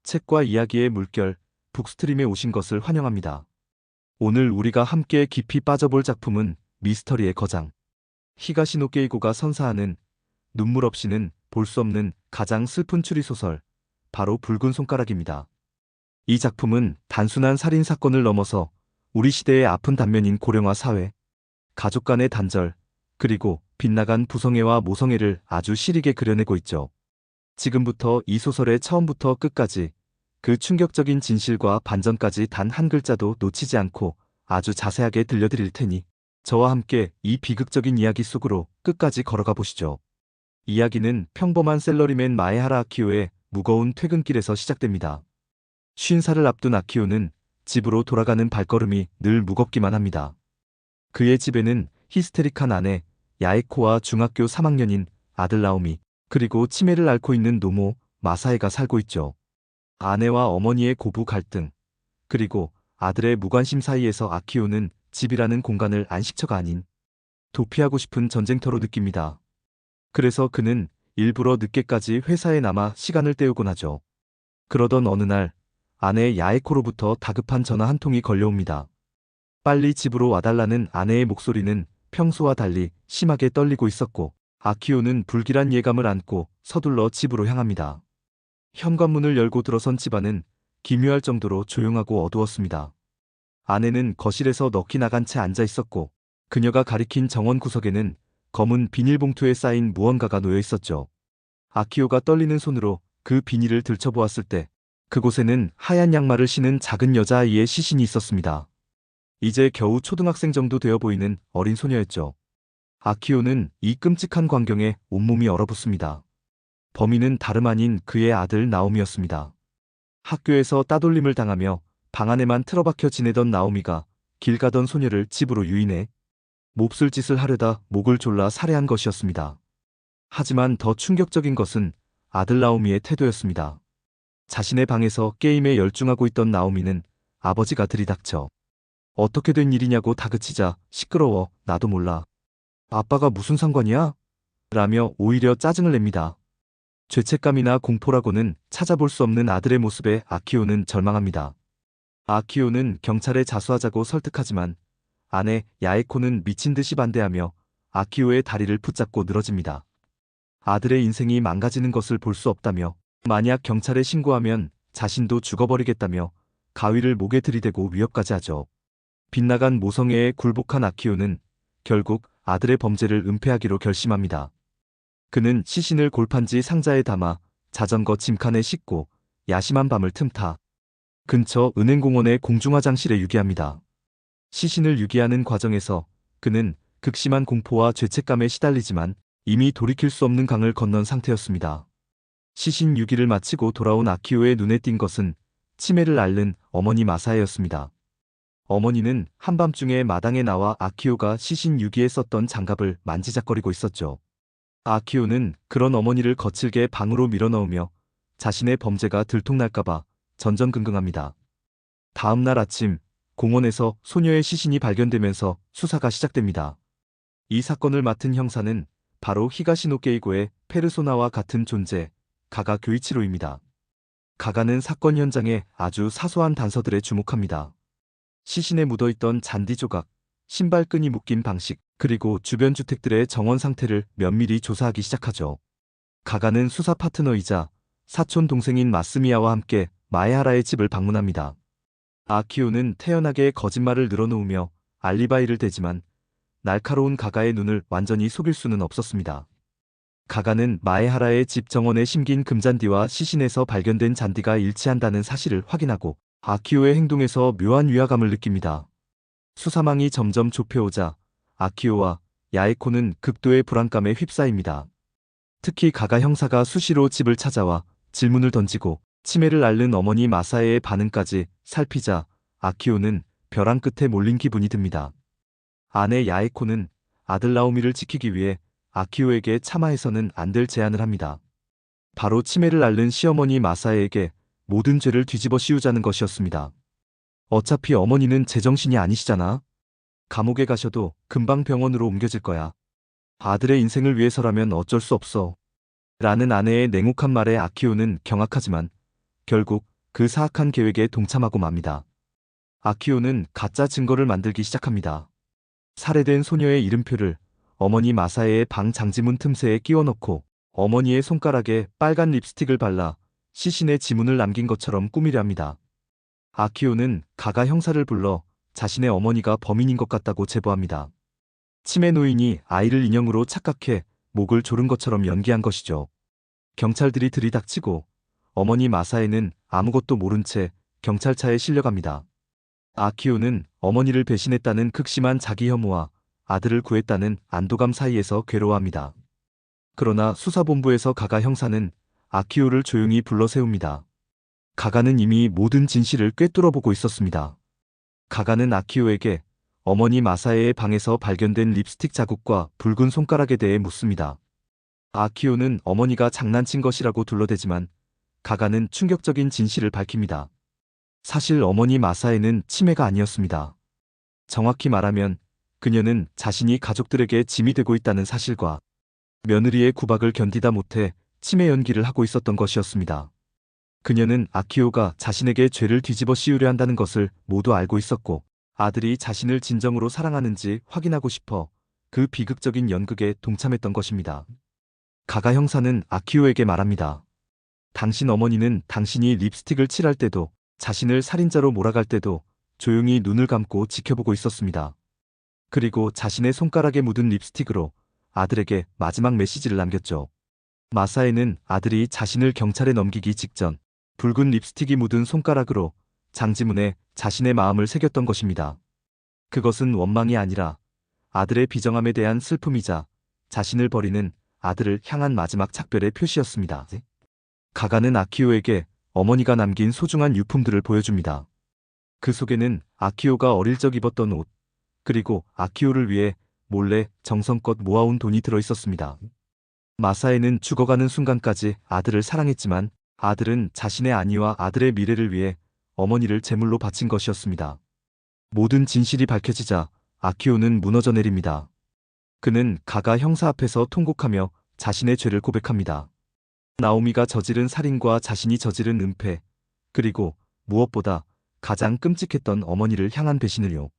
책과 이야기의 물결, 북스트림에 오신 것을 환영합니다. 오늘 우리가 함께 깊이 빠져볼 작품은 미스터리의 거장. 히가시노 게이고가 선사하는 눈물 없이는 볼 수 없는 가장 슬픈 추리소설, 바로 붉은 손가락입니다. 이 작품은 단순한 살인 사건을 넘어서 우리 시대의 아픈 단면인 고령화 사회, 가족 간의 단절, 그리고 빗나간 부성애와 모성애를 아주 시리게 그려내고 있죠. 지금부터 이 소설의 처음부터 끝까지 그 충격적인 진실과 반전까지 단 한 글자도 놓치지 않고 아주 자세하게 들려드릴 테니 저와 함께 이 비극적인 이야기 속으로 끝까지 걸어가 보시죠. 이야기는 평범한 셀러리맨 마에하라 아키오의 무거운 퇴근길에서 시작됩니다. 50살을 앞둔 아키오는 집으로 돌아가는 발걸음이 늘 무겁기만 합니다. 그의 집에는 히스테릭한 아내 야에코와 중학교 3학년인 아들 나오미, 그리고 치매를 앓고 있는 노모 마사에가 살고 있죠. 아내와 어머니의 고부 갈등, 그리고 아들의 무관심 사이에서 아키오는 집이라는 공간을 안식처가 아닌 도피하고 싶은 전쟁터로 느낍니다. 그래서 그는 일부러 늦게까지 회사에 남아 시간을 때우곤 하죠. 그러던 어느 날 아내 야에코로부터 다급한 전화 한 통이 걸려옵니다. 빨리 집으로 와달라는 아내의 목소리는 평소와 달리 심하게 떨리고 있었고, 아키오는 불길한 예감을 안고 서둘러 집으로 향합니다. 현관문을 열고 들어선 집안은 기묘할 정도로 조용하고 어두웠습니다. 아내는 거실에서 넋이 나간 채 앉아 있었고, 그녀가 가리킨 정원 구석에는 검은 비닐봉투에 쌓인 무언가가 놓여 있었죠. 아키오가 떨리는 손으로 그 비닐을 들춰보았을 때 그곳에는 하얀 양말을 신은 작은 여자아이의 시신이 있었습니다. 이제 겨우 초등학생 정도 되어 보이는 어린 소녀였죠. 아키오는 이 끔찍한 광경에 온몸이 얼어붙습니다. 범인은 다름 아닌 그의 아들 나오미였습니다. 학교에서 따돌림을 당하며 방 안에만 틀어박혀 지내던 나오미가 길 가던 소녀를 집으로 유인해 몹쓸 짓을 하려다 목을 졸라 살해한 것이었습니다. 하지만 더 충격적인 것은 아들 나오미의 태도였습니다. 자신의 방에서 게임에 열중하고 있던 나오미는 아버지가 들이닥쳐 어떻게 된 일이냐고 다그치자 시끄러워, 나도 몰라. 아빠가 무슨 상관이야? 라며 오히려 짜증을 냅니다. 죄책감이나 공포라고는 찾아볼 수 없는 아들의 모습에 아키오는 절망합니다. 아키오는 경찰에 자수하자고 설득하지만 아내 야에코는 미친 듯이 반대하며 아키오의 다리를 붙잡고 늘어집니다. 아들의 인생이 망가지는 것을 볼 수 없다며, 만약 경찰에 신고하면 자신도 죽어버리겠다며 가위를 목에 들이대고 위협까지 하죠. 빗나간 모성애에 굴복한 아키오는 결국 아들의 범죄를 은폐하기로 결심합니다. 그는 시신을 골판지 상자에 담아 자전거 짐칸에 싣고 야심한 밤을 틈타 근처 은행공원의 공중화장실에 유기합니다. 시신을 유기하는 과정에서 그는 극심한 공포와 죄책감에 시달리지만 이미 돌이킬 수 없는 강을 건넌 상태였습니다. 시신 유기를 마치고 돌아온 아키오의 눈에 띈 것은 치매를 앓는 어머니 마사에였습니다. 어머니는 한밤중에 마당에 나와 아키오가 시신 유기에 썼던 장갑을 만지작거리고 있었죠. 아키오는 그런 어머니를 거칠게 방으로 밀어넣으며 자신의 범죄가 들통날까봐 전전긍긍합니다. 다음 날 아침, 공원에서 소녀의 시신이 발견되면서 수사가 시작됩니다. 이 사건을 맡은 형사는 바로 히가시노 게이고의 페르소나와 같은 존재, 가가 교이치로입니다. 가가는 사건 현장에 아주 사소한 단서들에 주목합니다. 시신에 묻어있던 잔디 조각, 신발끈이 묶인 방식, 그리고 주변 주택들의 정원 상태를 면밀히 조사하기 시작하죠. 가가는 수사 파트너이자 사촌 동생인 마스미야와 함께 마에하라의 집을 방문합니다. 아키오는 태연하게 거짓말을 늘어놓으며 알리바이를 대지만 날카로운 가가의 눈을 완전히 속일 수는 없었습니다. 가가는 마에하라의 집 정원에 심긴 금잔디와 시신에서 발견된 잔디가 일치한다는 사실을 확인하고 아키오의 행동에서 묘한 위화감을 느낍니다. 수사망이 점점 좁혀오자 아키오와 야에코는 극도의 불안감에 휩싸입니다. 특히 가가 형사가 수시로 집을 찾아와 질문을 던지고 치매를 앓는 어머니 마사에의 반응까지 살피자 아키오는 벼랑 끝에 몰린 기분이 듭니다. 아내 야에코는 아들 나오미를 지키기 위해 아키오에게 차마해서는 안 될 제안을 합니다. 바로 치매를 앓는 시어머니 마사에에게 모든 죄를 뒤집어 씌우자는 것이었습니다. 어차피 어머니는 제정신이 아니시잖아. 감옥에 가셔도 금방 병원으로 옮겨질 거야. 아들의 인생을 위해서라면 어쩔 수 없어. 라는 아내의 냉혹한 말에 아키오는 경악하지만 결국 그 사악한 계획에 동참하고 맙니다. 아키오는 가짜 증거를 만들기 시작합니다. 살해된 소녀의 이름표를 어머니 마사에의 방 장지문 틈새에 끼워 넣고 어머니의 손가락에 빨간 립스틱을 발라 시신의 지문을 남긴 것처럼 꾸미려 합니다. 아키오는 가가 형사를 불러 자신의 어머니가 범인인 것 같다고 제보합니다. 치매 노인이 아이를 인형으로 착각해 목을 조른 것처럼 연기한 것이죠. 경찰들이 들이닥치고 어머니 마사에는 아무것도 모른 채 경찰차에 실려갑니다. 아키오는 어머니를 배신했다는 극심한 자기 혐오와 아들을 구했다는 안도감 사이에서 괴로워합니다. 그러나 수사본부에서 가가 형사는 아키오를 조용히 불러 세웁니다. 가가는 이미 모든 진실을 꿰뚫어보고 있었습니다. 가가는 아키오에게 어머니 마사에의 방에서 발견된 립스틱 자국과 붉은 손가락에 대해 묻습니다. 아키오는 어머니가 장난친 것이라고 둘러대지만 가가는 충격적인 진실을 밝힙니다. 사실 어머니 마사에는 치매가 아니었습니다. 정확히 말하면 그녀는 자신이 가족들에게 짐이 되고 있다는 사실과 며느리의 구박을 견디다 못해 치매 연기를 하고 있었던 것이었습니다. 그녀는 아키오가 자신에게 죄를 뒤집어 씌우려 한다는 것을 모두 알고 있었고 아들이 자신을 진정으로 사랑하는지 확인하고 싶어 그 비극적인 연극에 동참했던 것입니다. 가가 형사는 아키오에게 말합니다. 당신 어머니는 당신이 립스틱을 칠할 때도 자신을 살인자로 몰아갈 때도 조용히 눈을 감고 지켜보고 있었습니다. 그리고 자신의 손가락에 묻은 립스틱으로 아들에게 마지막 메시지를 남겼죠. 마사에는 아들이 자신을 경찰에 넘기기 직전 붉은 립스틱이 묻은 손가락으로 장지문에 자신의 마음을 새겼던 것입니다. 그것은 원망이 아니라 아들의 비정함에 대한 슬픔이자 자신을 버리는 아들을 향한 마지막 작별의 표시였습니다. 가가는 아키오에게 어머니가 남긴 소중한 유품들을 보여줍니다. 그 속에는 아키오가 어릴 적 입었던 옷, 그리고 아키오를 위해 몰래 정성껏 모아온 돈이 들어있었습니다. 마사에는 죽어가는 순간까지 아들을 사랑했지만 아들은 자신의 안위와 아들의 미래를 위해 어머니를 제물로 바친 것이었습니다. 모든 진실이 밝혀지자 아키오는 무너져 내립니다. 그는 가가 형사 앞에서 통곡하며 자신의 죄를 고백합니다. 나오미가 저지른 살인과 자신이 저지른 은폐, 그리고 무엇보다 가장 끔찍했던 어머니를 향한 배신을요.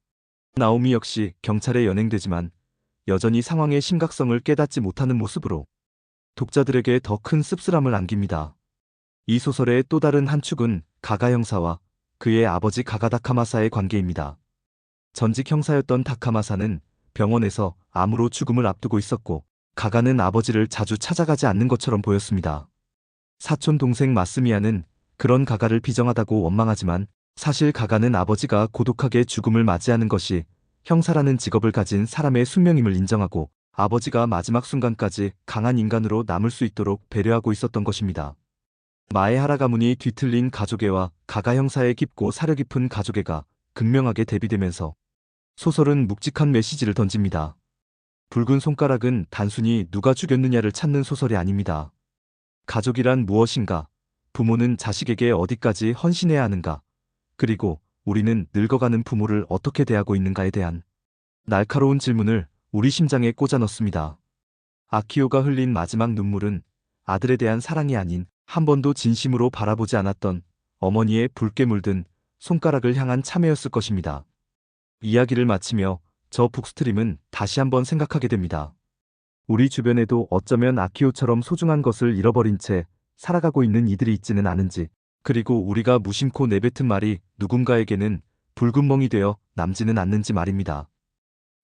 나오미 역시 경찰에 연행되지만 여전히 상황의 심각성을 깨닫지 못하는 모습으로 독자들에게 더 큰 씁쓸함을 안깁니다. 이 소설의 또 다른 한 축은 가가 형사와 그의 아버지 가가 다카마사의 관계입니다. 전직 형사였던 다카마사는 병원에서 암으로 죽음을 앞두고 있었고 가가는 아버지를 자주 찾아가지 않는 것처럼 보였습니다. 사촌 동생 마스미야는 그런 가가를 비정하다고 원망하지만 사실 가가는 아버지가 고독하게 죽음을 맞이하는 것이 형사라는 직업을 가진 사람의 숙명임을 인정하고 아버지가 마지막 순간까지 강한 인간으로 남을 수 있도록 배려하고 있었던 것입니다. 마에하라 가문이 뒤틀린 가족애와 가가 형사의 깊고 사려 깊은 가족애가 극명하게 대비되면서 소설은 묵직한 메시지를 던집니다. 붉은 손가락은 단순히 누가 죽였느냐를 찾는 소설이 아닙니다. 가족이란 무엇인가? 부모는 자식에게 어디까지 헌신해야 하는가? 그리고 우리는 늙어가는 부모를 어떻게 대하고 있는가에 대한 날카로운 질문을 우리 심장에 꽂아 넣습니다. 아키오가 흘린 마지막 눈물은 아들에 대한 사랑이 아닌 한 번도 진심으로 바라보지 않았던 어머니의 붉게 물든 손가락을 향한 참회였을 것입니다. 이야기를 마치며 저 북스트림은 다시 한번 생각하게 됩니다. 우리 주변에도 어쩌면 아키오처럼 소중한 것을 잃어버린 채 살아가고 있는 이들이 있지는 않은지, 그리고 우리가 무심코 내뱉은 말이 누군가에게는 붉은 멍이 되어 남지는 않는지 말입니다.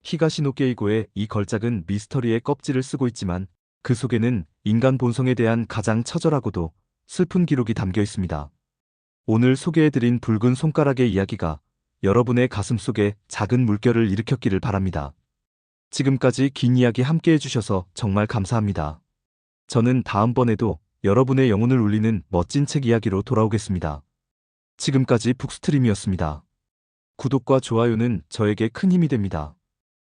히가시노 게이고의 이 걸작은 미스터리의 껍질을 쓰고 있지만 그 속에는 인간 본성에 대한 가장 처절하고도 슬픈 기록이 담겨 있습니다. 오늘 소개해드린 붉은 손가락의 이야기가 여러분의 가슴속에 작은 물결을 일으켰기를 바랍니다. 지금까지 긴 이야기 함께 해주셔서 정말 감사합니다. 저는 다음번에도 여러분의 영혼을 울리는 멋진 책 이야기로 돌아오겠습니다. 지금까지 북스트림이었습니다. 구독과 좋아요는 저에게 큰 힘이 됩니다.